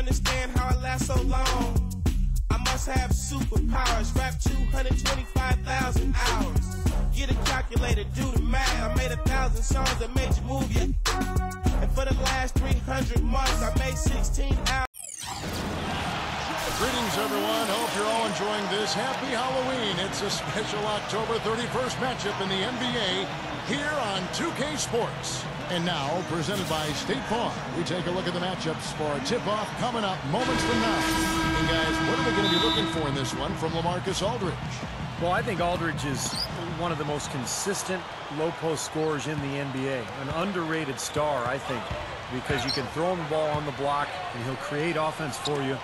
understand how I last so long. I must have superpowers, rap 225,000 hours. Get a calculator, do the math. I made 1,000 songs that made you move, yeah. And for the last 300 months, I made 16 hours. Greetings, everyone. Hope you're all enjoying this. Happy Halloween. It's a special October 31st matchup in the NBA here on 2K Sports. And now, presented by State Farm, we take a look at the matchups for a tip-off coming up moments from now. And guys, what are we going to be looking for in this one from LaMarcus Aldridge? Well, I think Aldridge is one of the most consistent low-post scorers in the NBA. An underrated star, I think, because you can throw him the ball on the block, and he'll create offense for you.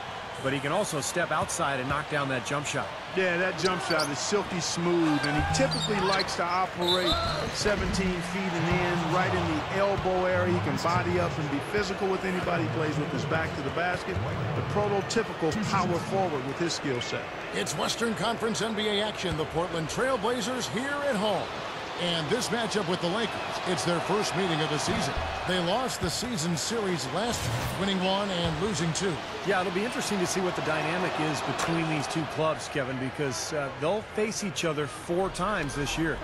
But he can also step outside and knock down that jump shot. Yeah, that jump shot is silky smooth, and he typically likes to operate 17 feet and in, right in the elbow area. He can body up and be physical with anybody. He plays with his back to the basket. The prototypical power forward with his skill set. It's Western Conference NBA action. The Portland Trail Blazers here at home. And this matchup with the Lakers, it's their first meeting of the season. They lost the season series last year, winning 1 and losing 2. Yeah, it'll be interesting to see what the dynamic is between these two clubs, Kevin, because they'll face each other 4 times this year.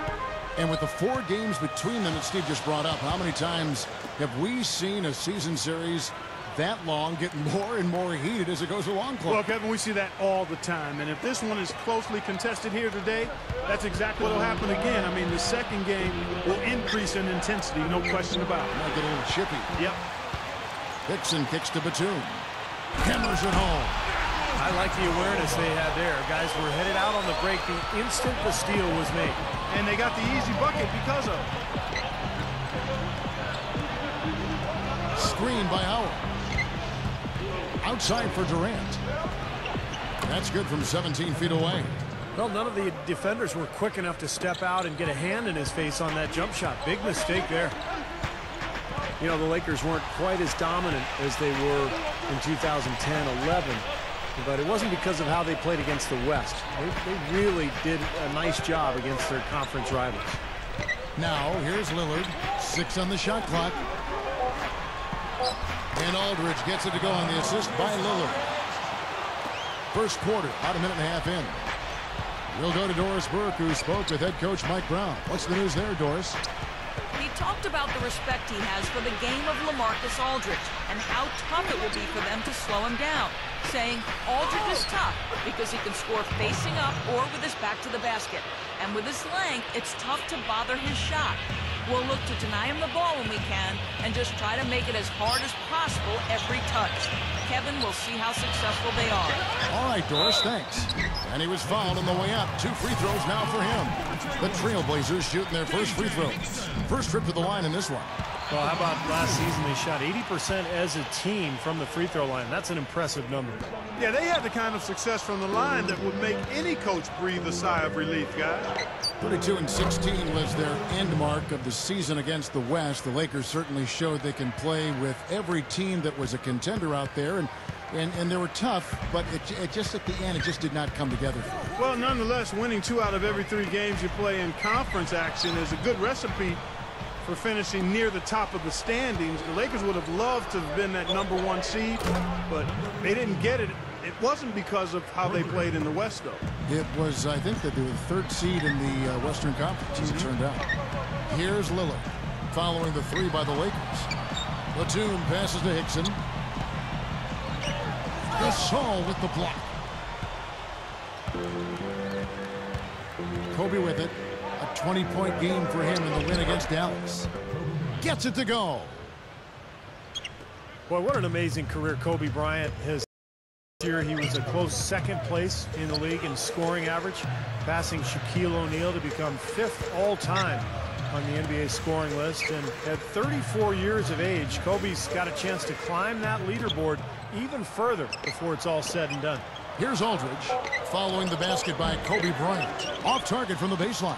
And with the 4 games between them that Steve just brought up, how many times have we seen a season series that long get more and more heated as it goes along? Well, Kevin, we see that all the time. And if this one is closely contested here today, that's exactly what will happen again. I mean, the second game will increase in intensity, no question about it. Might get a little chippy. Yep. Dixon kicks to Batum. Hammers it home. I like the awareness they had there. Guys were headed out on the break the instant the steal was made. And they got the easy bucket because of it. Screen by Howard. Outside for Durant. That's good from 17 feet away. Well, none of the defenders were quick enough to step out and get a hand in his face on that jump shot. Big mistake there. You know, the Lakers weren't quite as dominant as they were in 2010-11, but it wasn't because of how they played against the West. They really did a nice job against their conference rivals. Now, here's Lillard. 6 on the shot clock. And Aldridge gets it to go on the assist by Lillard. First quarter, about a minute and a half in. We'll go to Doris Burke, who spoke with head coach Mike Brown. What's the news there, Doris? He talked about the respect he has for the game of LaMarcus Aldridge and how tough it will be for them to slow him down, saying Aldridge is tough because he can score facing up or with his back to the basket. And with his length, it's tough to bother his shot. We'll look to deny him the ball when we can and just try to make it as hard as possible every touch. Kevin, we'll see how successful they are. All right, Doris, thanks. And he was fouled on the way up. 2 free throws now for him. The Trailblazers shooting their first free throws. First trip to the line in this one. Well, how about last season? They shot 80% as a team from the free throw line. That's an impressive number. Yeah, they had the kind of success from the line that would make any coach breathe a sigh of relief, guys. 32-16 was their end mark of the season against the West. The Lakers certainly showed they can play with every team that was a contender out there, and they were tough, but it just at the end, it just did not come together. Well, nonetheless, winning 2 out of every 3 games you play in conference action is a good recipe for finishing near the top of the standings. The Lakers would have loved to have been that #1 seed, but they didn't get it. It wasn't because of how they played in the West, though. It was, I think, that they were the 3rd seed in the Western Conference, as it turned out. Here's Lillard, following the 3 by the Lakers. Batum passes to Hickson. Gasol with the block. Kobe with it. A 20-point game for him in the win against Dallas. Gets it to go. Boy, what an amazing career Kobe Bryant has. This year he was a close 2nd place in the league in scoring average, passing Shaquille O'Neal to become 5th all-time on the NBA scoring list. And at 34 years of age, Kobe's got a chance to climb that leaderboard even further before it's all said and done. Here's Aldridge, following the basket by Kobe Bryant. Off target from the baseline.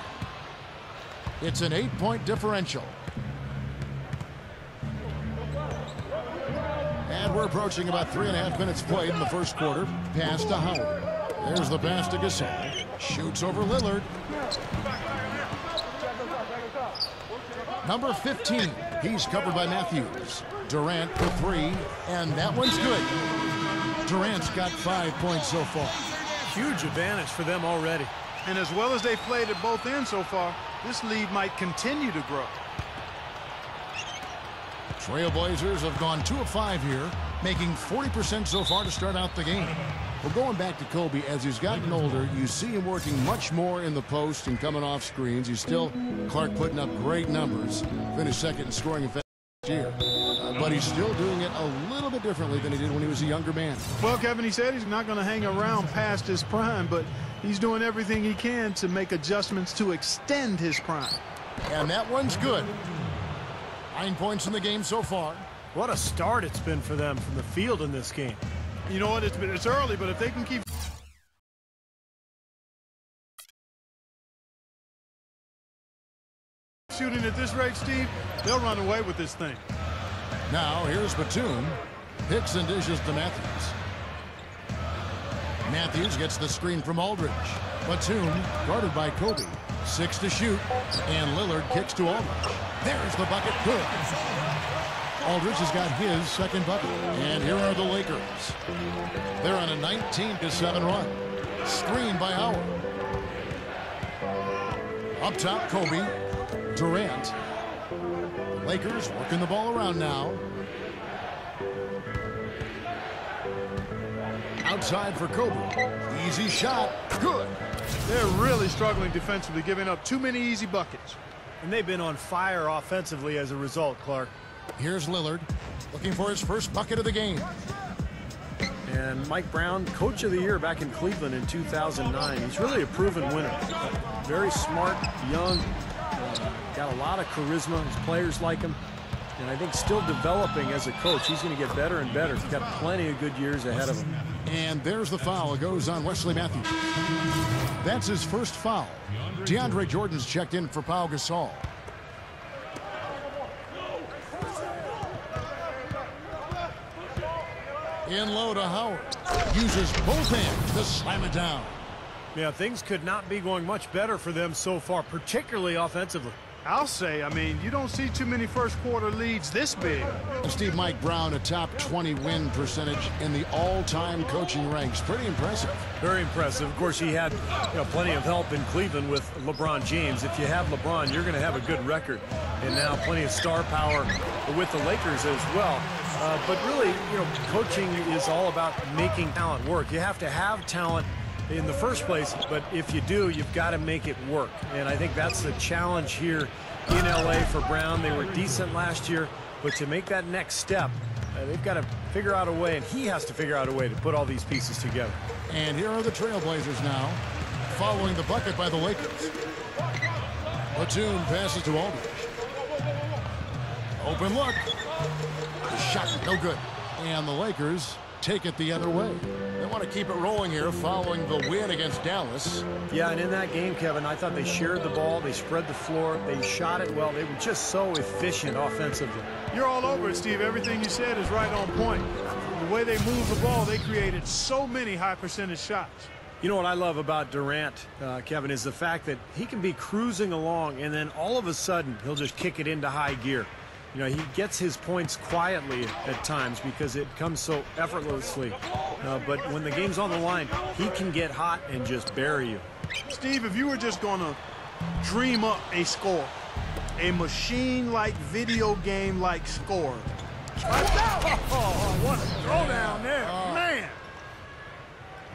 It's an 8-point differential. And we're approaching about 3.5 minutes played in the first quarter. Pass to Howard. There's the pass to Gasol. Shoots over Lillard. Number 15. He's covered by Matthews. Durant for 3. And that one's good. Durant's got 5 points so far. Huge advantage for them already. And as well as they played at both ends so far, this lead might continue to grow. Trailblazers have gone 2 of 5 here, making 40% so far to start out the game. Well, going back to Kobe, as he's gotten older, you see him working much more in the post and coming off screens. He's still, Clark, putting up great numbers. Finished second in scoring last year. But he's still doing it a little bit differently than he did when he was a younger man. Well, Kevin, he said he's not going to hang around past his prime, but he's doing everything he can to make adjustments to extend his prime. And that one's good. 9 points in the game so far. What a start it's been for them from the field in this game. You know what? It's early, but if they can keep shooting at this rate, Steve, they'll run away with this thing. Now here's Batum. Picks and dishes to Matthews. Matthews gets the screen from Aldridge. Batum guarded by Kobe. 6 to shoot, and Lillard kicks to Aldridge. There's the bucket. Good. Aldridge has got his second bucket. And here are the Lakers. They're on a 19-7 run. Screen by Howard. Up top, Kobe. Durant. Lakers working the ball around now. Outside for Kobe. Easy shot. Good. They're really struggling defensively, giving up too many easy buckets. And they've been on fire offensively as a result, Clark. Here's Lillard looking for his first bucket of the game. And Mike Brown, Coach of the Year back in Cleveland in 2009. He's really a proven winner. Very smart, young, got a lot of charisma. His players like him. And I think still developing as a coach. He's going to get better and better. He's got plenty of good years ahead of him. And there's the foul. It goes on Wesley Matthews. That's his first foul. DeAndre Jordan's checked in for Pau Gasol. In low to Howard. Uses both hands to slam it down. Yeah, things could not be going much better for them so far, particularly offensively. I'll say, I mean, you don't see too many first quarter leads this big. And Steve, Mike Brown, a top 20 win percentage in the all-time coaching ranks. Pretty impressive. Very impressive. Of course, he had plenty of help in Cleveland with LeBron James. If you have LeBron, you're going to have a good record. And now plenty of star power with the Lakers as well. But really, coaching is all about making talent work. You have to have talent in the first place, but if you do, you've got to make it work. And I think that's the challenge here in LA for Brown. They were decent last year, but to make that next step, they've got to figure out a way, and he has to figure out a way to put all these pieces together. And here are the Trailblazers now, following the bucket by the Lakers. Batum passes to Aldridge. Open look. The shot, no good. And the Lakers take it the other way. They want to keep it rolling here following the win against Dallas. Yeah, and in that game, Kevin, I thought they shared the ball, they spread the floor, they shot it well. They were just so efficient offensively. You're all over it, Steve. Everything you said is right on point. The way they moved the ball, they created so many high percentage shots. You know what I love about Durant, Kevin, is the fact that he can be cruising along and then all of a sudden he'll just kick it into high gear. He gets his points quietly at times because it comes so effortlessly. But when the game's on the line, he can get hot and just bury you. Steve, if you were just going to dream up a score, a machine-like, video game-like score. Oh, what a throwdown there. Man.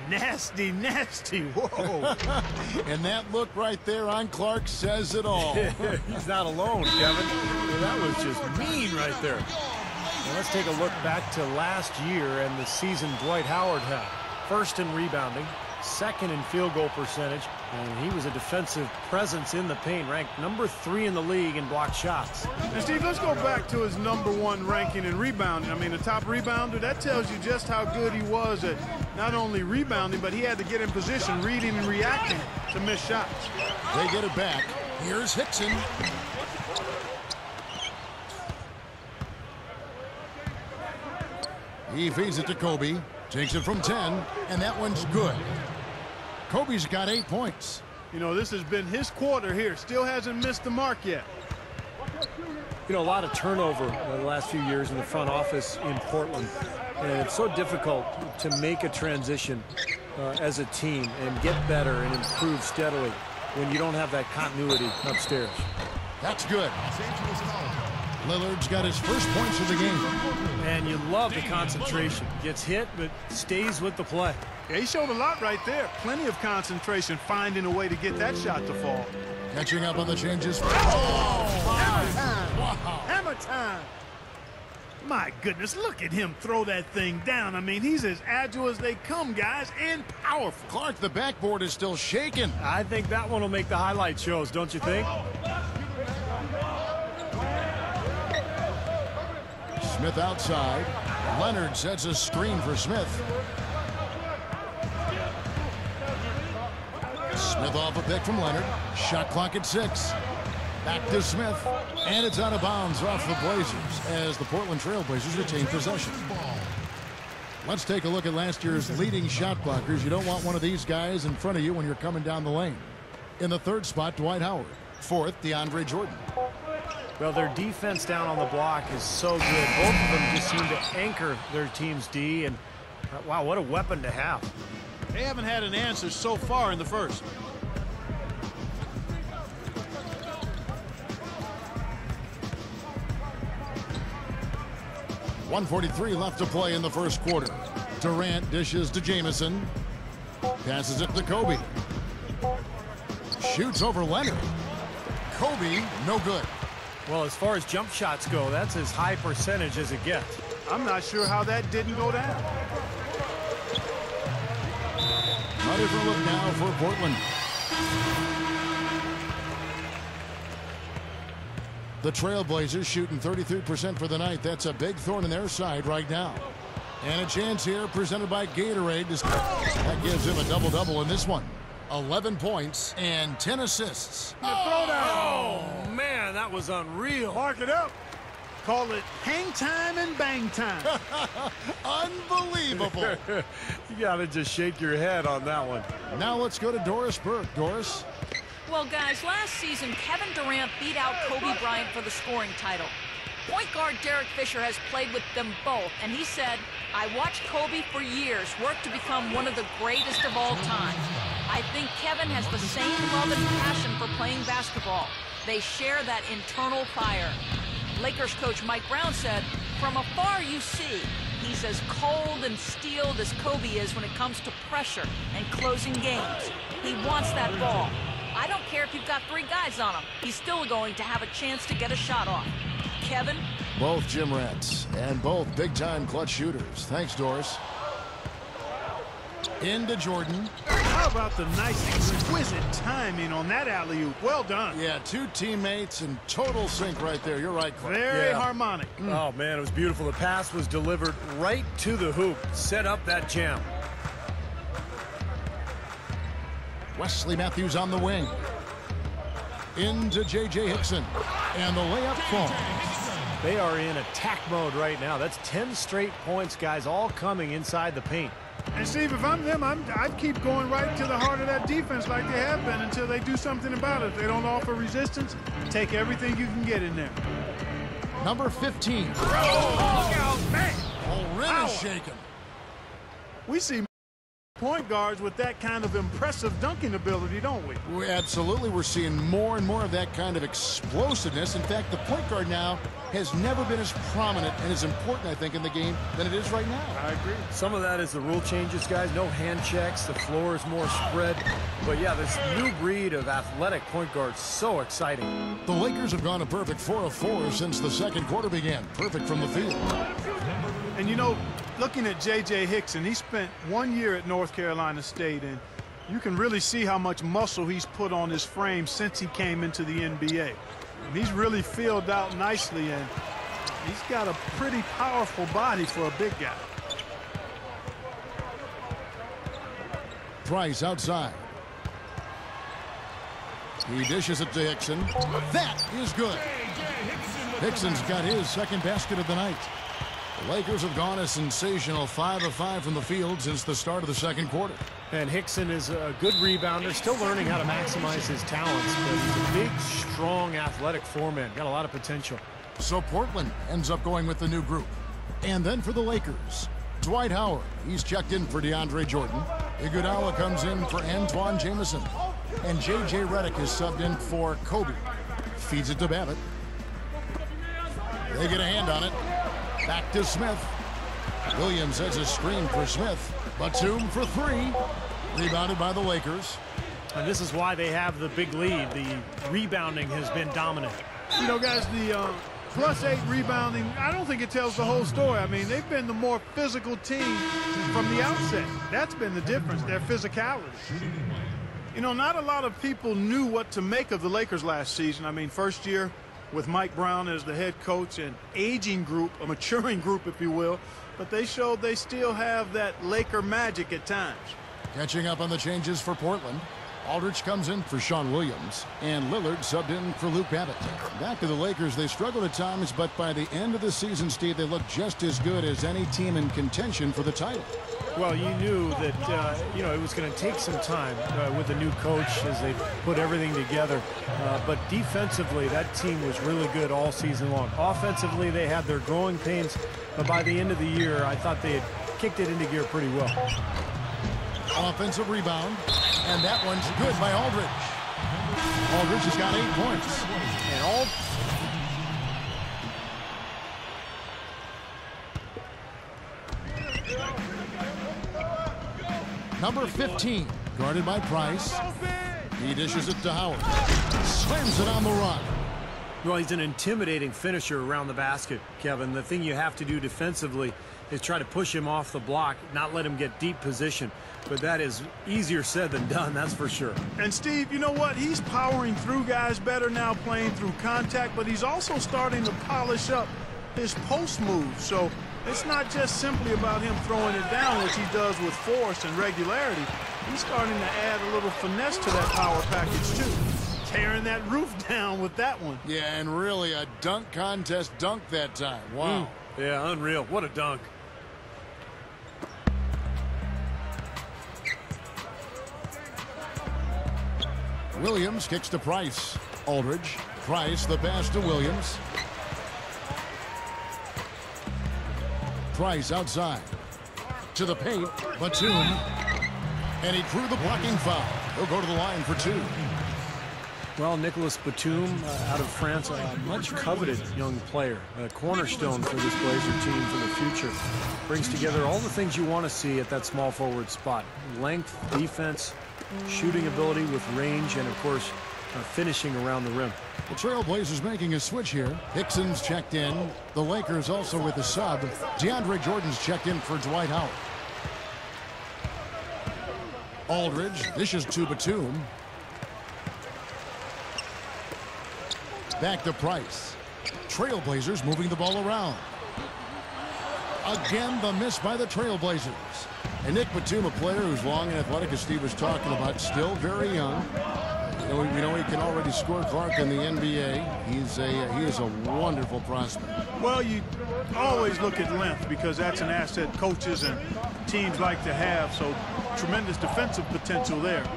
Nasty, nasty. Whoa. And that look right there on Clark says it all. He's not alone, Kevin. That was just mean right there. Now let's take a look back to last year and the season Dwight Howard had. First in rebounding, second in field goal percentage, and he was a defensive presence in the paint, ranked number 3 in the league in blocked shots. And Steve, let's go back to his #1 ranking in rebounding. I mean, the top rebounder, that tells you just how good he was at not only rebounding, but he had to get in position, reading and reacting to miss shots. They get it back. Here's Hickson. He feeds it to Kobe. Takes it from 10, and that one's good. Kobe's got 8 points. This has been his quarter here. Still hasn't missed the mark yet. A lot of turnover the last few years in the front office in Portland. And it's so difficult to make a transition as a team and get better and improve steadily when you don't have that continuity upstairs. That's good. Lillard's got his first points of the game. And you love the concentration. Gets hit, but stays with the play. Yeah, he showed a lot right there. Plenty of concentration, finding a way to get that shot to fall. Catching up on the changes. Hammer time! Wow. Hammer time! My goodness, look at him throw that thing down. I mean, he's as agile as they come, guys, and powerful. Clark, the backboard is still shaking. I think that one will make the highlight shows, don't you think? Smith outside. Leonard sets a screen for Smith. Smith off a pick from Leonard. Shot clock at 6. Back to Smith. And it's out of bounds off the Blazers as the Portland Trail Blazers retain possession. Let's take a look at last year's leading shot blockers. You don't want one of these guys in front of you when you're coming down the lane. In the 3rd spot, Dwight Howard. 4th, DeAndre Jordan. Well, their defense down on the block is so good. Both of them just seem to anchor their team's D, and wow, what a weapon to have. They haven't had an answer so far in the first. .143 left to play in the first quarter. Durant dishes to Jamison. Passes it to Kobe. Shoots over Leonard. Kobe, no good. Well, as far as jump shots go, that's as high percentage as it gets. I'm not sure how that didn't go down. A different look now for Portland. The Trailblazers shooting 33% for the night. That's a big thorn in their side right now. And a chance here presented by Gatorade. That gives him a double-double in this one. 11 points and 10 assists. Oh, man, that was unreal. Mark it up. Call it hang time and bang time. Unbelievable. You got to just shake your head on that one. Now let's go to Doris Burke. Doris? Well, guys, last season, Kevin Durant beat out Kobe Bryant for the scoring title. Point guard Derek Fisher has played with them both, and he said, I watched Kobe for years work to become one of the greatest of all time. I think Kevin has the same love and passion for playing basketball. They share that internal fire. Lakers coach Mike Brown said, from afar you see, he's as cold and steeled as Kobe is when it comes to pressure and closing games. He wants that ball. I don't care if you've got 3 guys on him. He's still going to have a chance to get a shot off. Kevin? Both gym rats and both big-time clutch shooters. Thanks, Doris. Into Jordan. How about the nice, exquisite timing on that alley-oop? Well done. Yeah, 2 teammates in total sync right there. You're right, Clark. Very harmonic. Oh, man, it was beautiful. The pass was delivered right to the hoop. Set up that jam. Wesley Matthews on the wing. Into J.J. Hickson. And the layup falls. They are in attack mode right now. That's 10 straight points, guys, all coming inside the paint. And Steve, if I'm them, I'd keep going right to the heart of that defense like they have been until they do something about it. If they don't offer resistance, take everything you can get in there. Number 15. Look out, man! Already shaken. We see point guards with that kind of impressive dunking ability, don't we? Absolutely. We're seeing more and more of that kind of explosiveness. In fact, the point guard now has never been as prominent and as important, I think, in the game than it is right now. I agree. Some of that is the rule changes, guys. No hand checks. The floor is more spread. But, yeah, this new breed of athletic point guard, so exciting. The Lakers have gone a perfect 4 of 4 since the second quarter began. Perfect from the field. And, you know, looking at J.J. Hickson, he spent 1 year at North Carolina State, and you can really see how much muscle he's put on his frame since he came into the NBA. And he's really filled out nicely, and he's got a pretty powerful body for a big guy. Price outside. He dishes it to Hickson. That is good. Hickson's got his second basket of the night. The Lakers have gone a sensational 5 of 5 from the field since the start of the second quarter. And Hickson is a good rebounder, still learning how to maximize his talents, but he's a big, strong, athletic foreman. Got a lot of potential. So Portland ends up going with the new group. And then for the Lakers, Dwight Howard, he's checked in for DeAndre Jordan. Iguodala comes in for Antoine Jamison. And J.J. Redick is subbed in for Kobe. Feeds it to Babbitt. They get a hand on it. Back to Smith. Williams has a screen for Smith. Batum for three. Rebounded by the Lakers. And this is why they have the big lead. The rebounding has been dominant. You know, guys, the +8 rebounding, I don't think it tells the whole story. I mean, they've been the more physical team from the outset. That's been the difference, their physicality. You know, not a lot of people knew what to make of the Lakers last season. I mean, first year with Mike Brown as the head coach, an aging group, a maturing group, if you will. But they showed they still have that Laker magic at times. Catching up on the changes for Portland. Aldridge comes in for Sean Williams, and Lillard subbed in for Luke Babbitt. Back to the Lakers, they struggled at times, but by the end of the season, Steve, they looked just as good as any team in contention for the title. Well, you knew that, you know, it was going to take some time with the new coach as they put everything together. But defensively, that team was really good all season long. Offensively, they had their growing pains, but by the end of the year, I thought they had kicked it into gear pretty well. Offensive rebound, and that one's good by Aldridge. Aldridge has got 8 points. And number 15, guarded by Price. He dishes it to Howard. Slams it on the run. Well, he's an intimidating finisher around the basket, Kevin. The thing you have to do defensively is try to push him off the block, not let him get deep position. But that is easier said than done, that's for sure. And, Steve, you know what? He's powering through guys better now, playing through contact, but he's also starting to polish up his post moves. So it's not just simply about him throwing it down, which he does with force and regularity. He's starting to add a little finesse to that power package, too. Tearing that roof down with that one. Yeah, and really a dunk contest dunk that time. Wow. Yeah, unreal. What a dunk. Williams kicks to Price. Aldridge. Price, the pass to Williams. Price outside. To the paint. Batum. And he drew the blocking foul. He'll go to the line for 2. Well, Nicolas Batum out of France, a much coveted young player, a cornerstone for this Blazer team for the future. Brings together all the things you want to see at that small forward spot. Length, defense, shooting ability with range, and, of course, finishing around the rim. The Trailblazers making a switch here. Hickson's checked in. The Lakers also with a sub. DeAndre Jordan's checked in for Dwight Howard. Aldridge dishes to Batum. Back to Price. Trailblazers moving the ball around. Again, the miss by the Trailblazers. And Nick Batum, a player who's long and athletic, as Steve was talking about, still very young. You know he can already score Clark in the NBA. He is a wonderful prospect. Well, you always look at length because that's an asset coaches and teams like to have. So tremendous defensive potential there.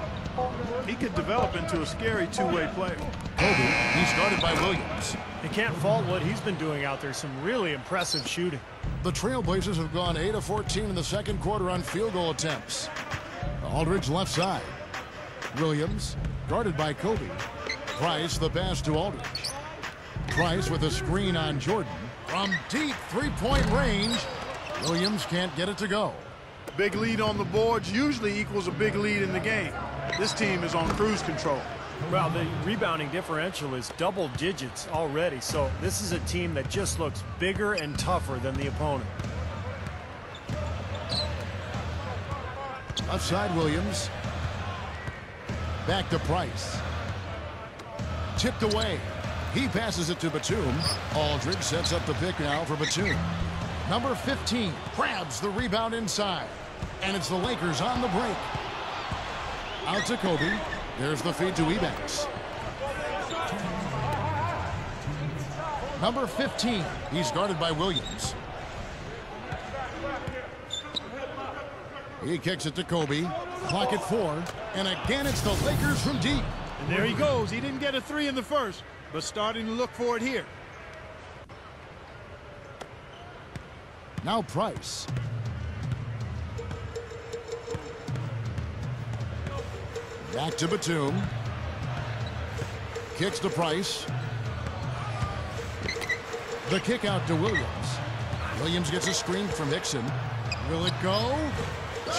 He could develop into a scary two-way player. Kobe, he's guarded by Williams. You can't fault what he's been doing out there. Some really impressive shooting. The Trailblazers have gone 8 of 14 in the second quarter on field goal attempts. Aldridge left side. Williams guarded by Kobe. Price the pass to Aldridge. Price with a screen on Jordan. From deep three-point range, Williams can't get it to go. Big lead on the boards usually equals a big lead in the game. This team is on cruise control. Well, the rebounding differential is double digits already, so this is a team that just looks bigger and tougher than the opponent. Outside Williams. Back to Price. Tipped away. He passes it to Batum. Aldridge sets up the pick now for Batum. Number 15 grabs the rebound inside. And it's the Lakers on the break. Out to Kobe. There's the feed to Ebanks. Number 15. He's guarded by Williams. He kicks it to Kobe. Clock at 4. And again, it's the Lakers from deep. And there he goes. He didn't get a 3 in the first, but starting to look for it here. Now Price. Back to Batum. Kicks to Price. The kick out to Williams. Williams gets a screen from Hickson. Will it go?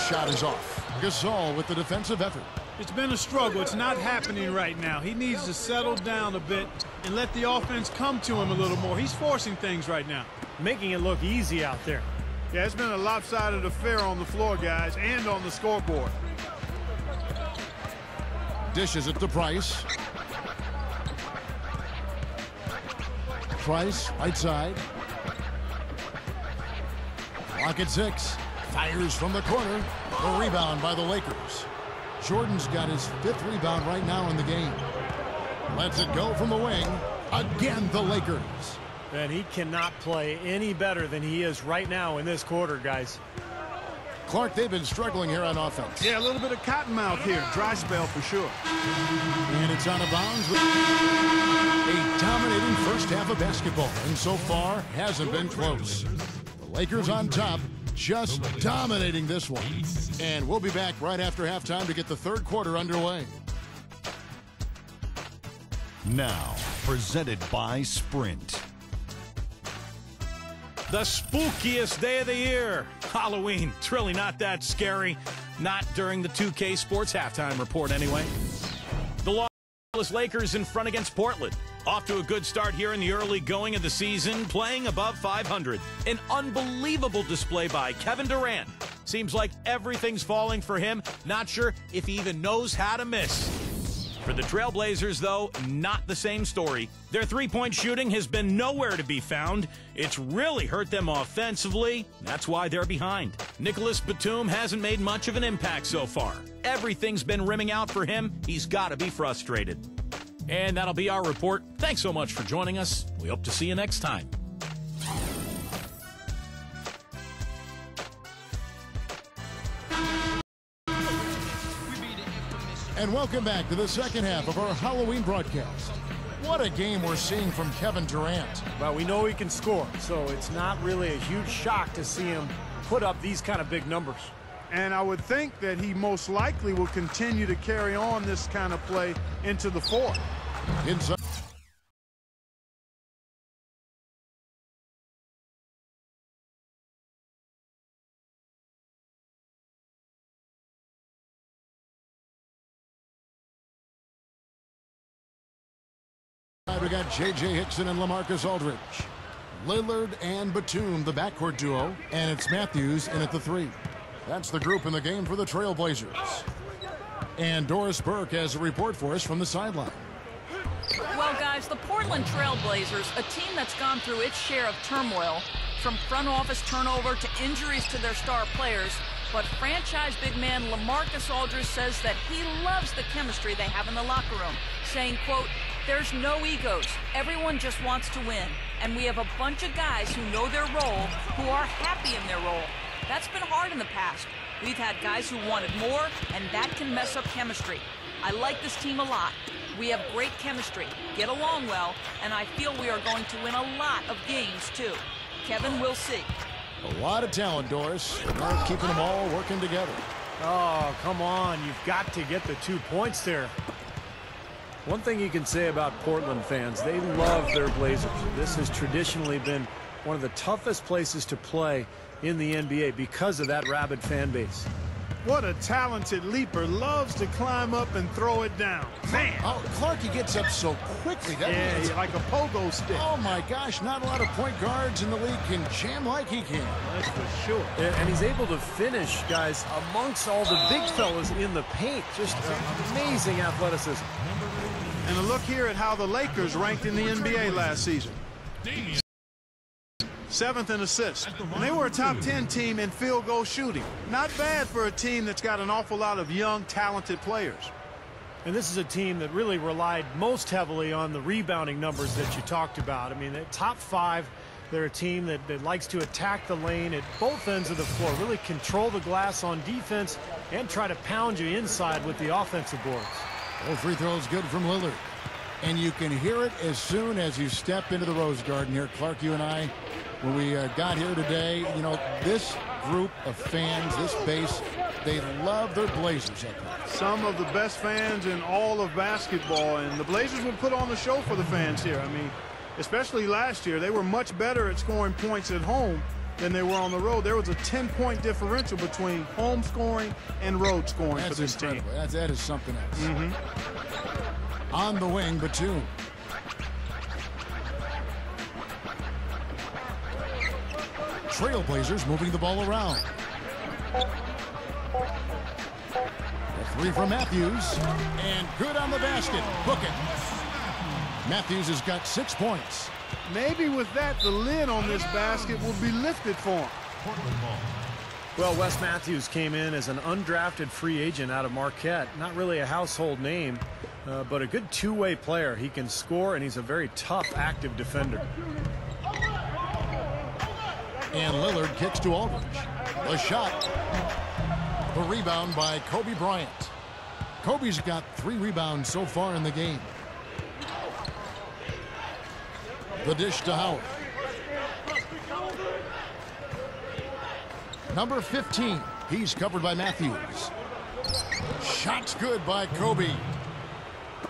Shot is off. Gasol with the defensive effort. It's been a struggle. It's not happening right now. He needs to settle down a bit and let the offense come to him a little more. He's forcing things right now. Making it look easy out there. Yeah, it's been a lopsided affair on the floor, guys, and on the scoreboard. Dishes it to Price. Price, right side. Clock at 6. Fires from the corner. The rebound by the Lakers. Jordan's got his 5th rebound right now in the game. Lets it go from the wing. Again, the Lakers. And he cannot play any better than he is right now in this quarter, guys. Clark, they've been struggling here on offense. Yeah, a little bit of cottonmouth here. Dry spell for sure. And it's out of bounds with a dominating first half of basketball. And so far, hasn't been close. The Lakers on top, just dominating this one. And we'll be back right after halftime to get the third quarter underway. Now, presented by Sprint. The spookiest day of the year, Halloween. It's really not that scary. Not during the 2K Sports halftime report, anyway. The Los Angeles Lakers in front against Portland. Off to a good start here in the early going of the season, playing above 500. An unbelievable display by Kevin Durant. Seems like everything's falling for him. Not sure if he even knows how to miss. For the Trailblazers, though, not the same story. Their three-point shooting has been nowhere to be found. It's really hurt them offensively. That's why they're behind. Nicholas Batum hasn't made much of an impact so far. Everything's been rimming out for him. He's got to be frustrated. And that'll be our report. Thanks so much for joining us. We hope to see you next time. And welcome back to the second half of our Halloween broadcast. What a game we're seeing from Kevin Durant. Well, we know he can score, so it's not really a huge shock to see him put up these kind of big numbers. And I would think that he most likely will continue to carry on this kind of play into the fourth. Inside. We got J.J. Hickson and LaMarcus Aldridge. Lillard and Batum, the backcourt duo. And it's Matthews in at the 3. That's the group in the game for the Trailblazers. And Doris Burke has a report for us from the sideline. Well, guys, the Portland Trailblazers, a team that's gone through its share of turmoil, from front office turnover to injuries to their star players, but franchise big man LaMarcus Aldridge says that he loves the chemistry they have in the locker room, saying, quote, "There's no egos. Everyone just wants to win. And we have a bunch of guys who know their role, who are happy in their role. That's been hard in the past. We've had guys who wanted more, and that can mess up chemistry. I like this team a lot. We have great chemistry, get along well, and I feel we are going to win a lot of games, too. Kevin, we'll see." A lot of talent, Doris. They're keeping them all working together. Oh, come on. You've got to get the 2 points there. One thing you can say about Portland fans, they love their Blazers. This has traditionally been one of the toughest places to play in the NBA because of that rabid fan base. What a talented leaper. Loves to climb up and throw it down. Man. Oh, Clark, he gets up so quickly. Doesn't he? Yeah, like a pogo stick. Oh, my gosh. Not a lot of point guards in the league can jam like he can. That's for sure. And he's able to finish, guys, amongst all the big fellas in the paint. Just amazing athleticism. And a look here at how the Lakers ranked in the NBA last season. 7th in assists. And they were a top 10 team in field goal shooting. Not bad for a team that's got an awful lot of young, talented players. And this is a team that really relied most heavily on the rebounding numbers that you talked about. I mean, the top 5, they're a team that likes to attack the lane at both ends of the floor, really control the glass on defense, and try to pound you inside with the offensive boards. Both free throws good from Lillard. And you can hear it as soon as you step into the Rose Garden here. Clark, you and I, when we got here today, you know, this group of fans, this base, They love their Blazers up there. Some of the best fans in all of basketball, and the Blazers will put on the show for the fans here. I mean, especially last year, they were much better at scoring points at home than they were on the road. There was a 10-point differential between home scoring and road scoring for this team. That is something else. On the wing, Batum. Trailblazers moving the ball around. A three from Matthews. And good on the basket. Book it. Matthews has got 6 points. Maybe with that, the lid on this basket will be lifted for him. Well, Wes Matthews came in as an undrafted free agent out of Marquette. Not really a household name, but a good two-way player. He can score, and he's a very tough, active defender. And Lillard kicks to Aldridge. The shot. The rebound by Kobe Bryant. Kobe's got 3 rebounds so far in the game. The dish to Howard. Number 15. He's covered by Matthews. Shot's good by Kobe.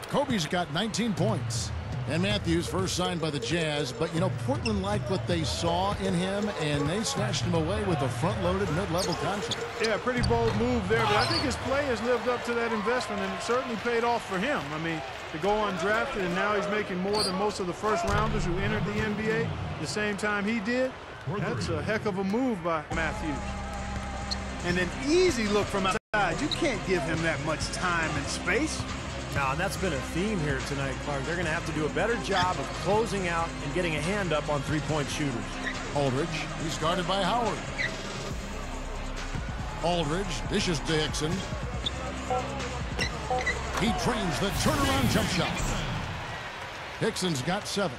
Kobe's got 19 points. And Matthews first signed by the Jazz, but you know, Portland liked what they saw in him, and they snatched him away with a front-loaded mid-level contract. Yeah, pretty bold move there, but I think his play has lived up to that investment, and it certainly paid off for him. I mean, to go undrafted, and now he's making more than most of the first-rounders who entered the NBA the same time he did. That's a heck of a move by Matthews. And an easy look from outside. You can't give him that much time and space. Now, and that's been a theme here tonight, Clark. They're going to have to do a better job of closing out and getting a hand up on three-point shooters. Aldridge, he's guarded by Howard. Aldridge dishes to Hickson. He trains the turnaround jump shot. Hickson's got 7.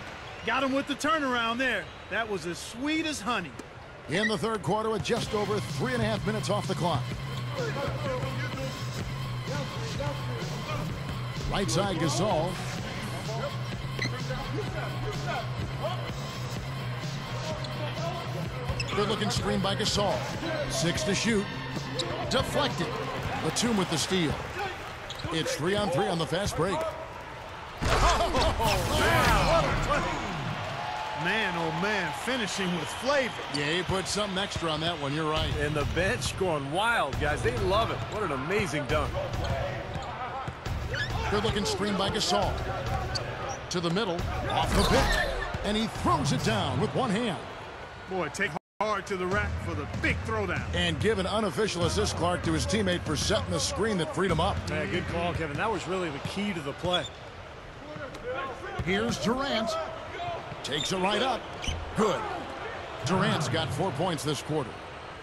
Got him with the turnaround there. That was as sweet as honey. In the third quarter with just over 3.5 minutes off the clock. Right side, Gasol. Good looking screen by Gasol. 6 to shoot. Deflected. Batum with the steal. It's 3-on-3 on the fast break. Man, oh man, finishing with flavor. Yeah, he put something extra on that one. You're right. And the bench going wild, guys. They love it. What an amazing dunk. Good looking screen by Gasol. To the middle, off the pick. And he throws it down with one hand. Boy, take hard to the rack for the big throwdown. And give an unofficial assist, Clark, to his teammate for setting the screen that freed him up. Yeah, good call, Kevin. That was really the key to the play. Here's Durant. Takes it right up. Good. Durant's got 4 points this quarter.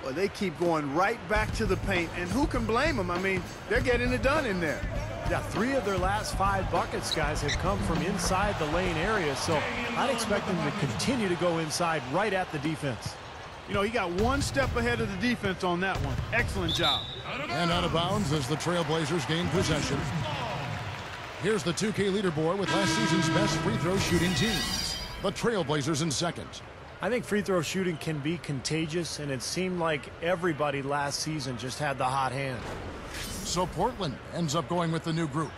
Well, they keep going right back to the paint, and who can blame them? I mean, they're getting it done in there. Yeah, 3 of their last 5 buckets, guys, have come from inside the lane area, so I'd expect them to continue to go inside right at the defense. You know, he got 1 step ahead of the defense on that one. Excellent job. And out of bounds as the Trailblazers gain possession. Here's the 2K leaderboard with last season's best free throw shooting teams. The Trailblazers in second. I think free throw shooting can be contagious, and it seemed like everybody last season just had the hot hand. So Portland ends up going with the new group.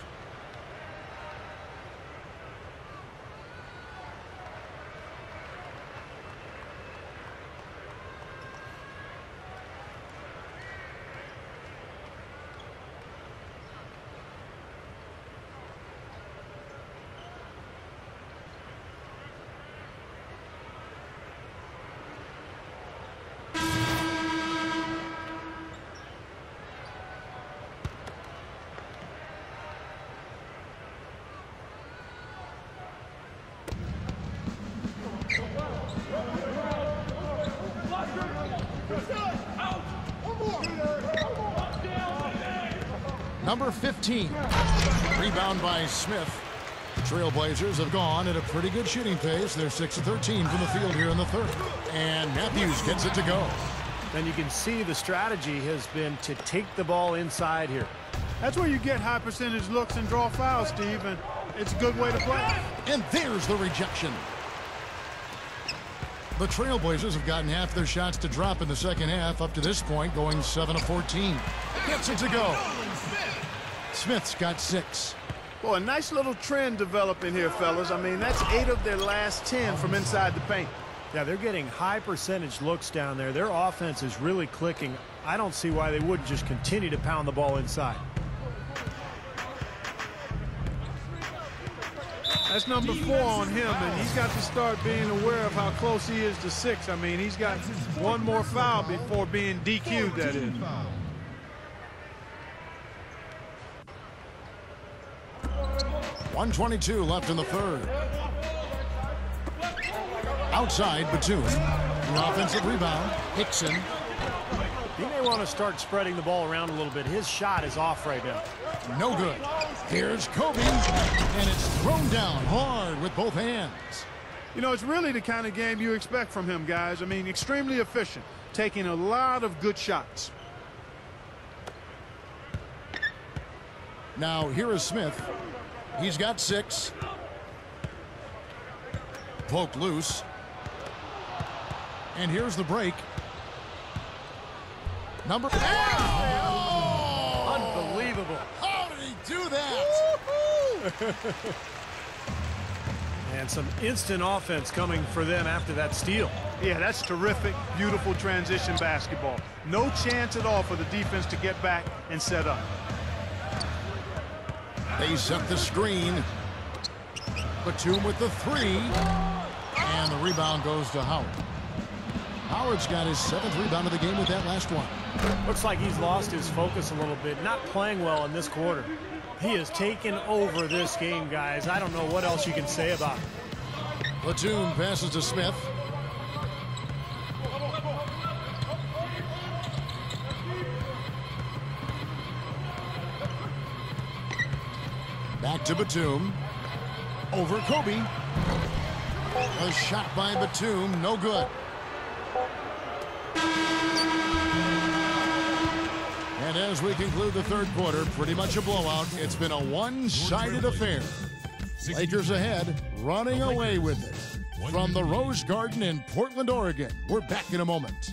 Number 15. Rebound by Smith. The Trailblazers have gone at a pretty good shooting pace. They're 6 of 13 from the field here in the third. And Matthews gets it to go. And you can see the strategy has been to take the ball inside here. That's where you get high percentage looks and draw fouls, Steve, and it's a good way to play. And there's the rejection. The Trailblazers have gotten half their shots to drop in the second half, up to this point going 7 of 14. Gets it to go. Smith's got 6. Boy, a nice little trend developing here, fellas. I mean, that's 8 of their last 10 from inside the paint. Yeah, they're getting high percentage looks down there. Their offense is really clicking. I don't see why they wouldn't just continue to pound the ball inside. That's number 4 on him, and he's got to start being aware of how close he is to 6. I mean, he's got one more foul before being DQ'd, that is. .122 left in the third. Outside, Batum. The offensive rebound, Hickson. He may want to start spreading the ball around a little bit. His shot is off right now. No good. Here's Kobe, and it's thrown down hard with both hands. You know, it's really the kind of game you expect from him, guys. I mean, extremely efficient, taking a lot of good shots. Now, here is Smith. He's got 6. Poked loose. And here's the break. Number... Oh! Unbelievable. How did he do that? And some instant offense coming for them after that steal. Yeah, that's terrific, beautiful transition basketball. No chance at all for the defense to get back and set up. They set the screen. Batum with the 3. And the rebound goes to Howard. Howard's got his 7th rebound of the game with that last one. Looks like he's lost his focus a little bit. Not playing well in this quarter. He has taken over this game, guys. I don't know what else you can say about it. Batum passes to Smith. Back to Batum. Over Kobe. A shot by Batum, no good. And as we conclude the third quarter, pretty much a blowout. It's been a one-sided affair. Lakers ahead, running away with it. From the Rose Garden in Portland, Oregon. We're back in a moment.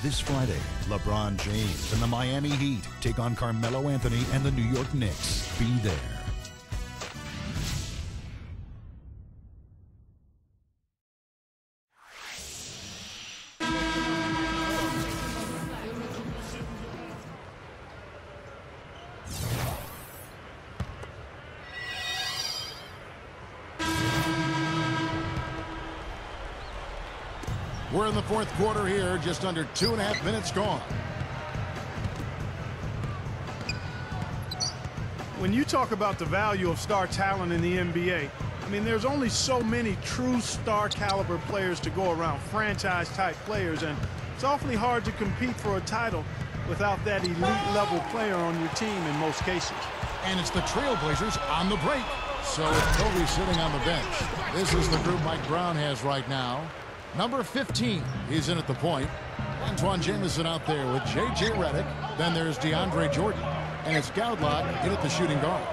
This Friday, LeBron James and the Miami Heat take on Carmelo Anthony and the New York Knicks. Be there. We're in the fourth quarter here, just under 2.5 minutes gone. When you talk about the value of star talent in the NBA, I mean, there's only so many true star caliber players to go around, franchise type players, and it's awfully hard to compete for a title without that elite level player on your team in most cases. And it's the Trailblazers on the break. So with Kobe sitting on the bench, this is the group Mike Brown has right now. Number 15, he's in at the point. Antoine Jamison out there with J.J. Redick. Then there's DeAndre Jordan. And it's Gaudlock in at the shooting guard.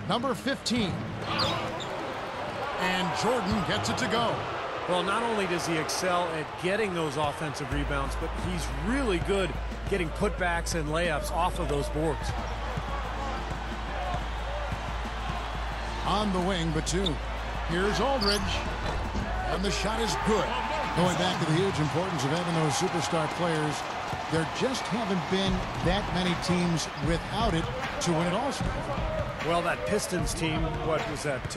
Number 15. And Jordan gets it to go. Well, not only does he excel at getting those offensive rebounds, but he's really good getting putbacks and layups off of those boards. On the wing, Batum. Here's Aldridge. And the shot is good. Going back to the huge importance of having those superstar players, there just haven't been that many teams without it to win it all, Steve. Well, that Pistons team, what was that,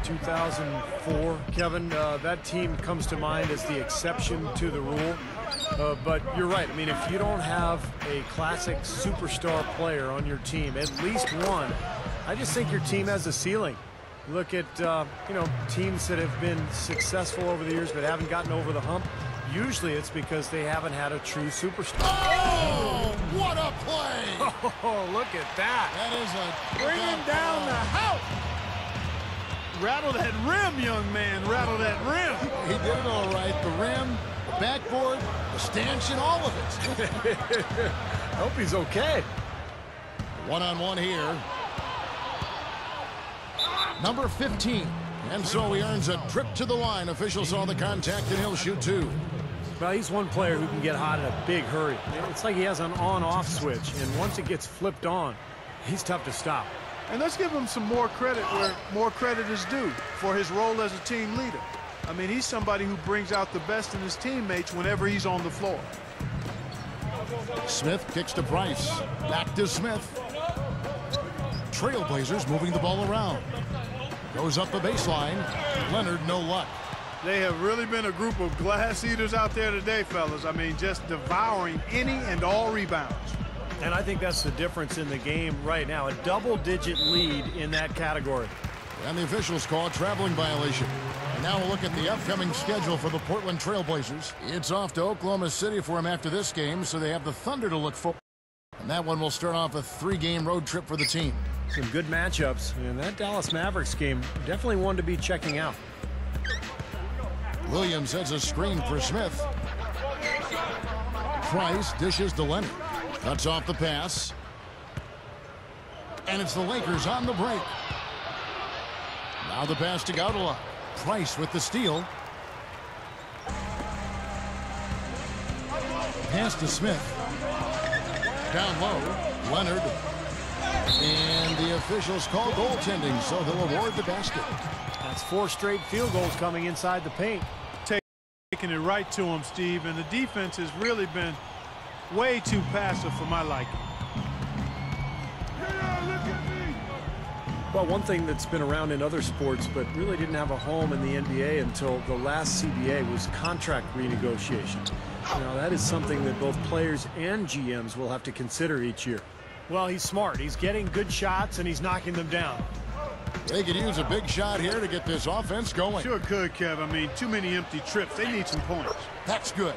2004, Kevin? That team comes to mind as the exception to the rule. But you're right. I mean, if you don't have a classic superstar player on your team, at least one, I just think your team has a ceiling. Look at, teams that have been successful over the years but haven't gotten over the hump. Usually it's because they haven't had a true superstar. Oh, what a play! Oh, look at that. That is a... Bringing down the house. Rattle that rim, young man. Rattle that rim. He did it all right. The rim, the backboard, the stanchion, all of it. I hope he's okay. One-on-one here. Number 15. And so he earns a trip to the line. Officials saw the contact, and he'll shoot 2. Well, he's one player who can get hot in a big hurry. It's like he has an on-off switch, and once it gets flipped on, he's tough to stop. And let's give him some more credit where more credit is due for his role as a team leader. I mean, he's somebody who brings out the best in his teammates whenever he's on the floor. Smith kicks to Price. Back to Smith. Trailblazers moving the ball around. Goes up the baseline. Leonard, no luck. They have really been a group of glass eaters out there today, fellas. I mean, just devouring any and all rebounds. And I think that's the difference in the game right now. A double-digit lead in that category. And the officials call a traveling violation. And now we'll look at the upcoming schedule for the Portland Trailblazers. It's off to Oklahoma City for them after this game, so they have the Thunder to look for. And that one will start off a 3-game road trip for the team. Some good matchups, and that Dallas Mavericks game definitely one to be checking out. Williams has a screen for Smith. Price dishes to Leonard. Cuts off the pass. And it's the Lakers on the break. Now the pass to Gaudala. Price with the steal. Pass to Smith. Down low, Leonard. And the officials call goaltending, so they'll award the basket. That's 4 straight field goals coming inside the paint. Taking it right to him, Steve, and the defense has really been way too passive for my liking. Well, one thing that's been around in other sports but really didn't have a home in the NBA until the last CBA was contract renegotiation. Now, that is something that both players and GMs will have to consider each year. Well, he's smart. He's getting good shots, and he's knocking them down. They could use a big shot here to get this offense going. Sure could, Kev. I mean, too many empty trips. They need some points. That's good.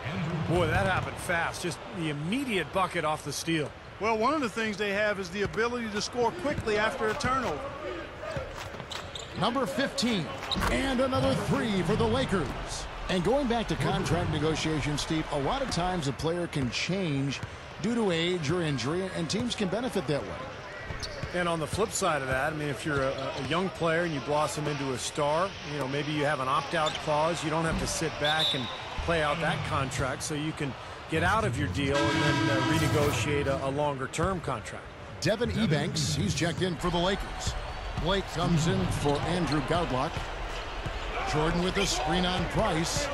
Boy, that happened fast. Just the immediate bucket off the steal. Well, one of the things they have is the ability to score quickly after a turnover. Number 15. And another 3 for the Lakers. And going back to contract negotiations, Steve, a lot of times a player can change due to age or injury, and teams can benefit that way. And on the flip side of that, I mean, if you're a young player and you blossom into a star, you know, maybe you have an opt-out clause. You don't have to sit back and play out that contract, so you can get out of your deal and then renegotiate a longer-term contract. Devin Ebanks, he's checked in for the Lakers. Blake comes in for Andrew Gaudala. Jordan with a screen on Price.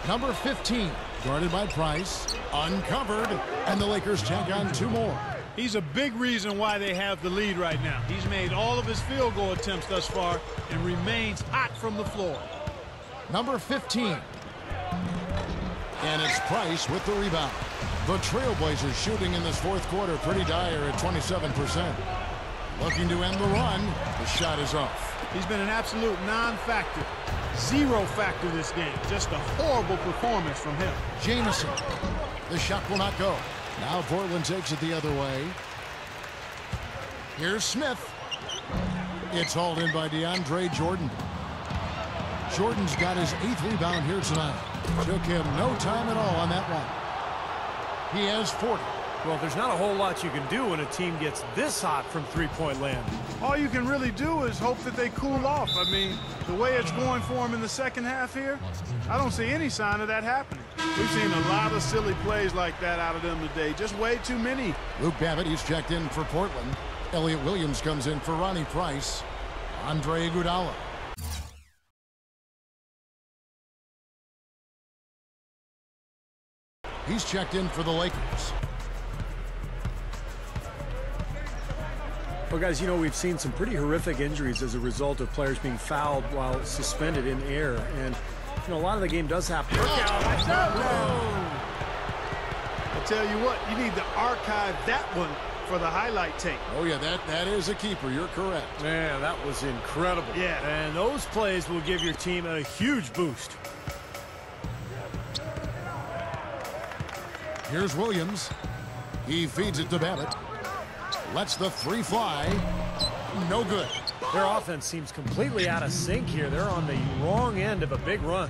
Number 15, guarded by Price, uncovered, and the Lakers tack on 2 more. He's a big reason why they have the lead right now. He's made all of his field goal attempts thus far and remains hot from the floor. Number 15. And it's Price with the rebound. The Trailblazers shooting in this 4th quarter pretty dire at 27%. Looking to end the run. The shot is off. He's been an absolute non-factor. 0 factor this game. Just a horrible performance from him. Jamison. The shot will not go. Now Portland takes it the other way. Here's Smith. It's hauled in by DeAndre Jordan. Jordan's got his 8th rebound here tonight. Took him no time at all on that one. He has 40. Well, there's not a whole lot you can do when a team gets this hot from three-point land. All you can really do is hope that they cool off. I mean, the way it's going for them in the second half here, I don't see any sign of that happening. We've seen a lot of silly plays like that out of them today. Just way too many. Luke Babbitt, he's checked in for Portland. Elliot Williams comes in for Ronnie Price. Andre Iguodala. He's checked in for the Lakers. Well, guys, you know, we've seen some pretty horrific injuries as a result of players being fouled while suspended in air. And, you know, a lot of the game does happen. I tell you what, you need to archive that one for the highlight tape. Oh, yeah, that is a keeper. You're correct. Man, that was incredible. Yeah. And those plays will give your team a huge boost. Here's Williams. He feeds it to Babbitt. Lets the 3 fly. No good. Their offense seems completely out of sync here. They're on the wrong end of a big run.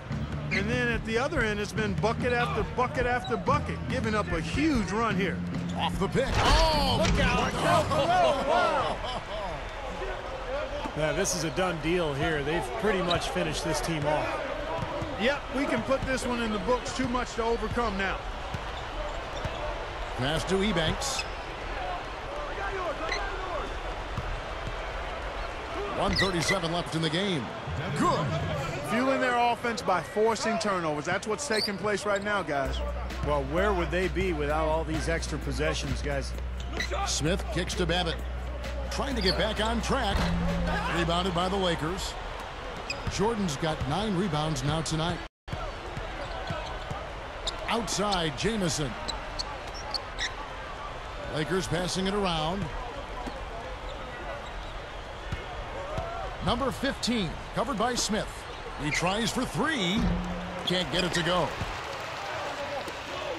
And then at the other end, it's been bucket after bucket after bucket, giving up a huge run here. Off the pick. Oh, look out. Yeah, this is a done deal here. They've pretty much finished this team off. Yep, we can put this one in the books. Too much to overcome now. Pass to Ebanks. 1:37 left in the game. Good. Fueling their offense by forcing turnovers. That's what's taking place right now, guys. Well, where would they be without all these extra possessions, guys? Smith kicks to Babbitt. Trying to get back on track. Rebounded by the Lakers. Jordan's got 9 rebounds now tonight. Outside, Jamison. Lakers passing it around. Number 15, covered by Smith. He tries for 3. Can't get it to go.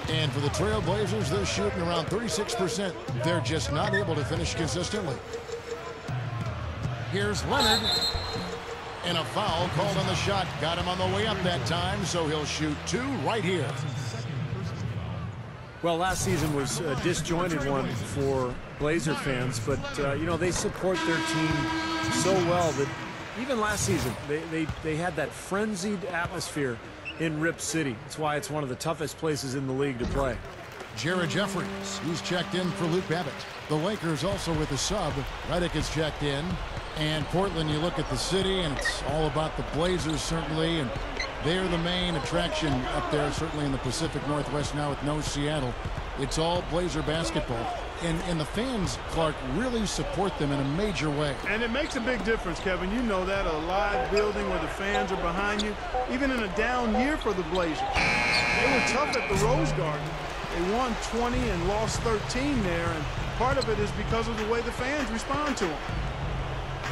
And for the Trailblazers, they're shooting around 36%. They're just not able to finish consistently. Here's Leonard. And a foul called on the shot. Got him on the way up that time, so he'll shoot 2 right here. Well, last season was a disjointed one for Blazer fans, but, you know, they support their team so well that even last season, they had that frenzied atmosphere in Rip City. That's why it's one of the toughest places in the league to play. Jared Jeffries, he's checked in for Luke Babbitt. The Lakers also with a sub. Redick is checked in. And Portland, you look at the city, and it's all about the Blazers, certainly, and they're the main attraction up there, certainly in the Pacific Northwest now with no Seattle. It's all Blazer basketball. And the fans, Clark, really support them in a major way. And it makes a big difference, Kevin. You know that, a live building where the fans are behind you, even in a down year for the Blazers. They were tough at the Rose Garden. They won 20 and lost 13 there, and part of it is because of the way the fans respond to them.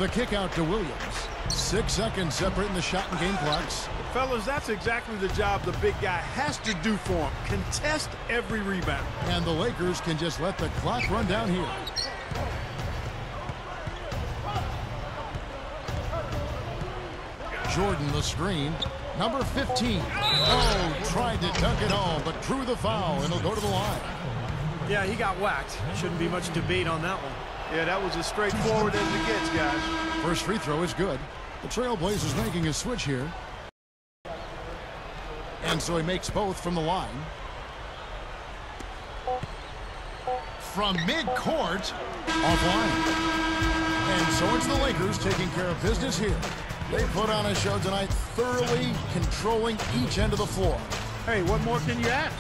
The kick out to Williams. 6 seconds separating the shot and game clocks. Fellas, that's exactly the job the big guy has to do for him. Contest every rebound. And the Lakers can just let the clock run down here. Jordan the screen. Number 15. Oh, tried to dunk it home, but drew the foul, and he'll go to the line. Yeah, he got whacked. Shouldn't be much debate on that one. Yeah, that was as straightforward as it gets, guys. First free throw is good. The Trailblazers making a switch here. And so he makes both from the line. From midcourt, offline. And so it's the Lakers taking care of business here. They put on a show tonight, thoroughly controlling each end of the floor. Hey, what more can you ask?